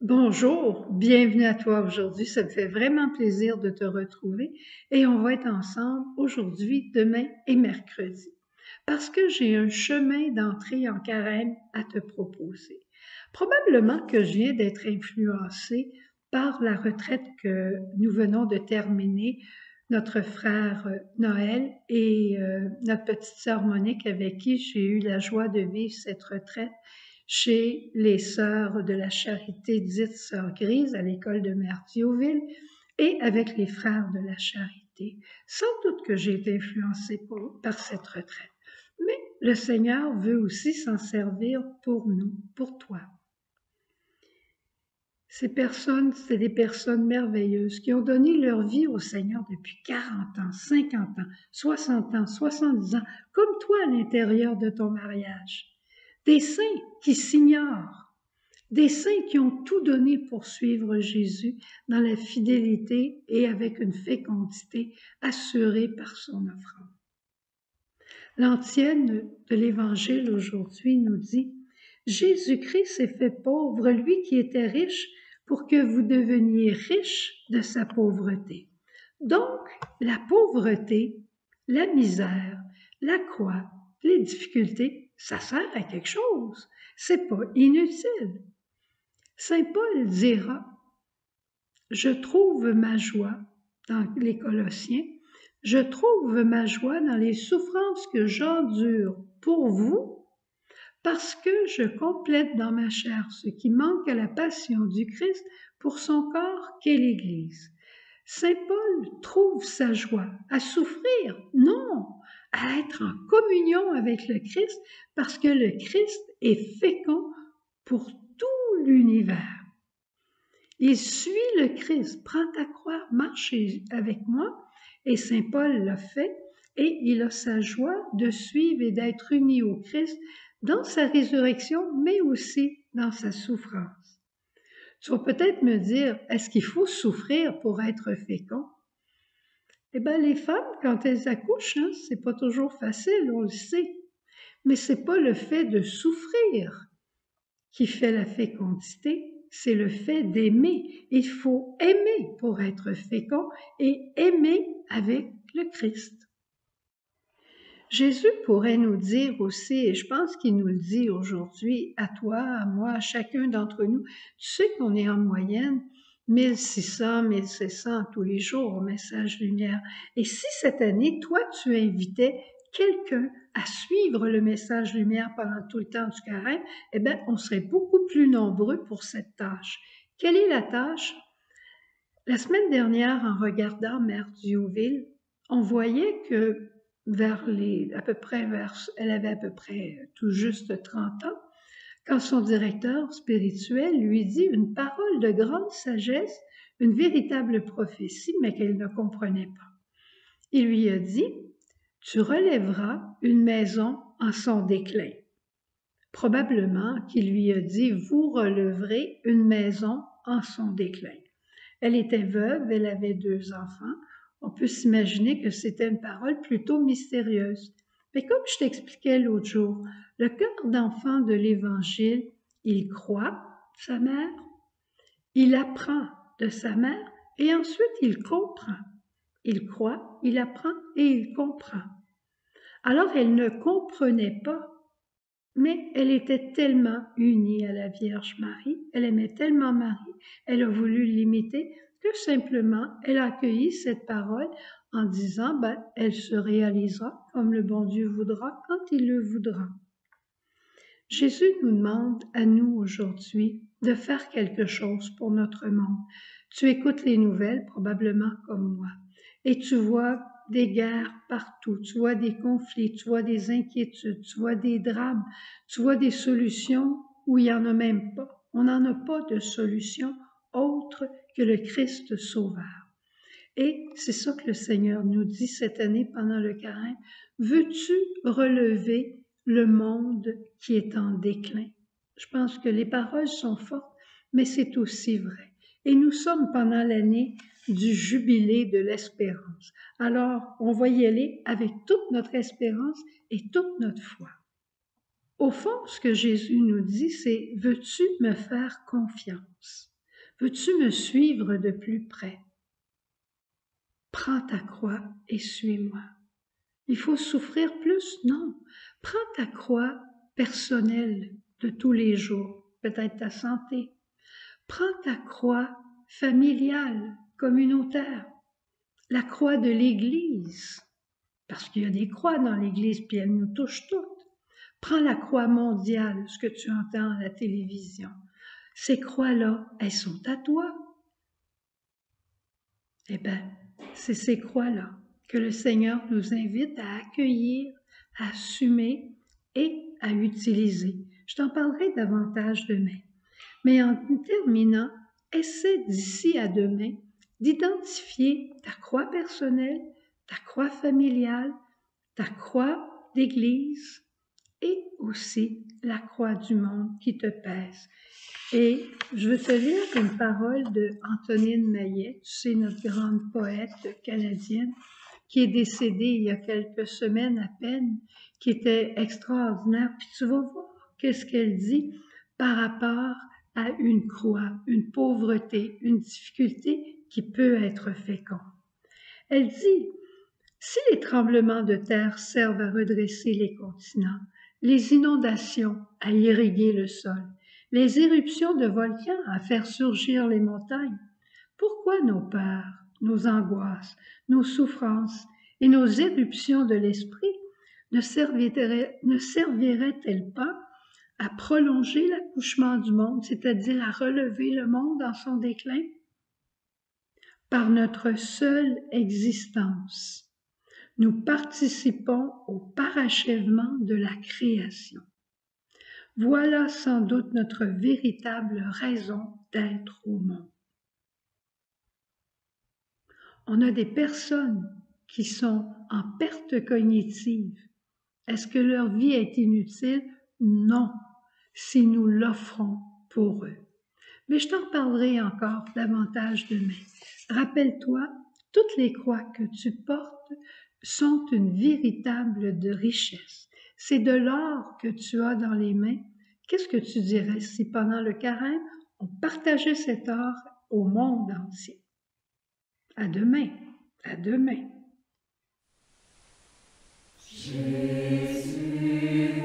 Bonjour, bienvenue à toi aujourd'hui. Ça me fait vraiment plaisir de te retrouver et on va être ensemble aujourd'hui, demain et mercredi parce que j'ai un chemin d'entrée en carême à te proposer. Probablement que je viens d'être influencée par la retraite que nous venons de terminer, notre frère Noël et notre petite sœur Monique avec qui j'ai eu la joie de vivre cette retraite chez les sœurs de la charité dites Sœurs Grises à l'école de Mère-Thionville et avec les frères de la charité. Sans doute que j'ai été influencée par cette retraite. Mais le Seigneur veut aussi s'en servir pour nous, pour toi. Ces personnes, c'est des personnes merveilleuses qui ont donné leur vie au Seigneur depuis 40 ans, 50 ans, 60 ans, 70 ans, comme toi à l'intérieur de ton mariage. Des saints qui s'ignorent, des saints qui ont tout donné pour suivre Jésus dans la fidélité et avec une fécondité assurée par son offrande. L'antienne de l'Évangile aujourd'hui nous dit « Jésus-Christ s'est fait pauvre, lui qui était riche, pour que vous deveniez riches de sa pauvreté. » Donc, la pauvreté, la misère, la croix, les difficultés, ça sert à quelque chose. C'est pas inutile. Saint Paul dira « Je trouve ma joie dans les Colossiens, je trouve ma joie dans les souffrances que j'endure pour vous, parce que je complète dans ma chair ce qui manque à la passion du Christ pour son corps qu'est l'Église. » Saint Paul trouve sa joie à souffrir, non, à être en communion avec le Christ, parce que le Christ est fécond pour tout l'univers. Il suit le Christ, prends ta croix, marche avec moi, et Saint Paul l'a fait, et il a sa joie de suivre et d'être uni au Christ dans sa résurrection, mais aussi dans sa souffrance. Tu vas peut-être me dire, est-ce qu'il faut souffrir pour être fécond? Eh bien, les femmes, quand elles accouchent, c'est pas toujours facile, on le sait, mais c'est pas le fait de souffrir qui fait la fécondité, c'est le fait d'aimer. Il faut aimer pour être fécond et aimer avec le Christ. Jésus pourrait nous dire aussi, et je pense qu'il nous le dit aujourd'hui, à toi, à moi, à chacun d'entre nous, tu sais qu'on est en moyenne 1600, 1700 tous les jours au Message Lumière. Et si cette année, toi, tu invitais quelqu'un à suivre le Message Lumière pendant tout le temps du carême, eh bien, on serait beaucoup plus nombreux pour cette tâche. Quelle est la tâche? La semaine dernière, en regardant Mère Thionville, on voyait que elle avait à peu près tout juste 30 ans, quand son directeur spirituel lui dit une parole de grande sagesse, une véritable prophétie, mais qu'elle ne comprenait pas. Il lui a dit « Tu relèveras une maison en son déclin ». Probablement qu'il lui a dit « Vous relèverez une maison en son déclin ». Elle était veuve, elle avait 2 enfants. On peut s'imaginer que c'était une parole plutôt mystérieuse. Mais comme je t'expliquais l'autre jour, le cœur d'enfant de l'Évangile, il croit sa mère, il apprend de sa mère et ensuite il comprend. Il croit, il apprend et il comprend. Alors elle ne comprenait pas, mais elle était tellement unie à la Vierge Marie, elle aimait tellement Marie, elle a voulu l'imiter, que simplement elle a accueilli cette parole en disant elle se réalisera comme le bon Dieu voudra quand il le voudra. Jésus nous demande à nous aujourd'hui de faire quelque chose pour notre monde. Tu écoutes les nouvelles probablement comme moi et tu vois des guerres partout, tu vois des conflits, tu vois des inquiétudes, tu vois des drames, tu vois des solutions où il n'y en a même pas. On n'en a pas de solution autre que le Christ Sauveur. Et c'est ça que le Seigneur nous dit cette année pendant le carême. Veux-tu relever le monde qui est en déclin? Je pense que les paroles sont fortes, mais c'est aussi vrai. Et nous sommes pendant l'année du jubilé de l'espérance. Alors, on va y aller avec toute notre espérance et toute notre foi. Ô Au fond, ce que Jésus nous dit, c'est « Veux-tu me faire confiance? Veux-tu me suivre de plus près? Prends ta croix et suis-moi. » Il faut souffrir plus? Non. Prends ta croix personnelle de tous les jours, peut-être ta santé. Prends ta croix familiale, communautaire, la croix de l'Église, parce qu'il y a des croix dans l'Église, puis elles nous touchent toutes. Prends la croix mondiale, ce que tu entends à la télévision. Ces croix-là, elles sont à toi. Eh bien, c'est ces croix-là que le Seigneur nous invite à accueillir, à assumer et à utiliser. Je t'en parlerai davantage demain. Mais en terminant, essaie d'ici à demain d'identifier ta croix personnelle, ta croix familiale, ta croix d'église et aussi la croix du monde qui te pèse. Et je veux te lire une parole de Antonine Maillet, tu sais, notre grande poète canadienne, qui est décédée il y a quelques semaines à peine, qui était extraordinaire. Puis tu vas voir qu'est-ce qu'elle dit par rapport à une croix, une pauvreté, une difficulté qui peut être féconde. Elle dit « Si les tremblements de terre servent à redresser les continents, les inondations à irriguer le sol, les éruptions de volcans à faire surgir les montagnes, pourquoi nos peurs, nos angoisses, nos souffrances et nos éruptions de l'esprit ne serviraient-elles pas à prolonger l'accouchement du monde, c'est-à-dire à relever le monde dans son déclin? Par notre seule existence, nous participons au parachèvement de la création. Voilà sans doute notre véritable raison d'être au monde. On a des personnes qui sont en perte cognitive. Est-ce que leur vie est inutile? Non, si nous l'offrons pour eux. Mais je t'en parlerai encore davantage demain. Rappelle-toi, toutes les croix que tu portes sont une véritable richesse. C'est de l'or que tu as dans les mains. Qu'est-ce que tu dirais si pendant le carême, on partageait cet or au monde entier? À demain, à demain. Jésus.